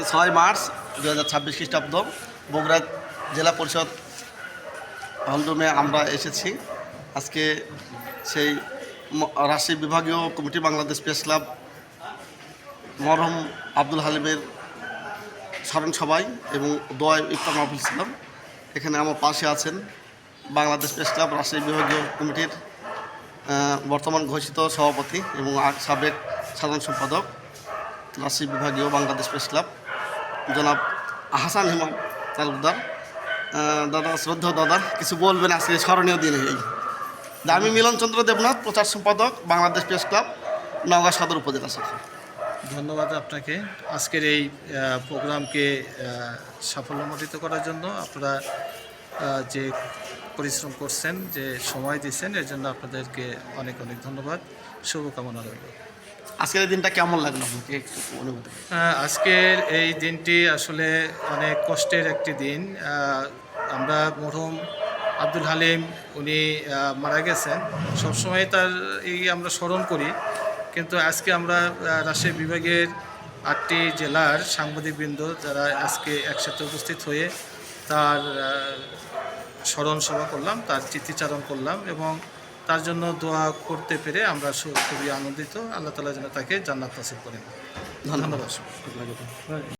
6 March 2026 খ্রিস্টাব্দ বগুড়া জেলা পরিষদ হলরুমে আমরা এসেছি। আজকে সেই রাজশাহী বিভাগীয় কমিটি বাংলাদেশ প্রেস ক্লাব মরহুম আব্দুল হালিমের স্মরণ সভায় এবং দোয়া ইফতার মাহফিল ছিল। এখানে আমার পাশে আছেন বাংলাদেশ প্রেস ক্লাব রাজশাহী বিভাগীয় কমিটির বর্তমান ঘোষিত সভাপতি এবং সাবেক সাধারণ সম্পাদক রাজশাহী বিভাগীয় বাংলাদেশ প্রেস ক্লাব জনাব হাসান হিমাম তালুকদার। দাদা, শ্রদ্ধা দাদা, কিছু বলবেন আজকে স্মরণীয় দিনে? আমি মিলনচন্দ্র দেবনাথ, প্রচার সম্পাদক বাংলাদেশ প্রেস ক্লাব, নওগাঁ সদর উপজেলা শাখা। ধন্যবাদ আপনাকে আজকের এই প্রোগ্রামকে সাফল্যমণ্ডিত করার জন্য। আপনারা যে পরিশ্রম করছেন, যে সময় দিচ্ছেন, এর জন্য আপনাদেরকে অনেক অনেক ধন্যবাদ, শুভকামনা রইল। আজকের এই দিনটা কেমন লাগলো আপনাকে, একটু অনুভূতি? আজকের এই দিনটি আসলে অনেক কষ্টের একটি দিন। আমরা মরহুম আব্দুল হালিম উনি মারা গেছেন, সবসময় তার আমরা স্মরণ করি, কিন্তু আজকে আমরা রাজশাহী বিভাগের 8টি জেলার সাংবাদিকবৃন্দ যারা আজকে একসাথে উপস্থিত হয়ে তার স্মরণ সভা করলাম, তার স্মৃতিচারণ করলাম এবং তার জন্য দোয়া করতে পেরে আমরা খুবই আনন্দিত। আল্লাহ তাআলা যেন তাকে জান্নাত নসিব করেন। ধন্যবাদ।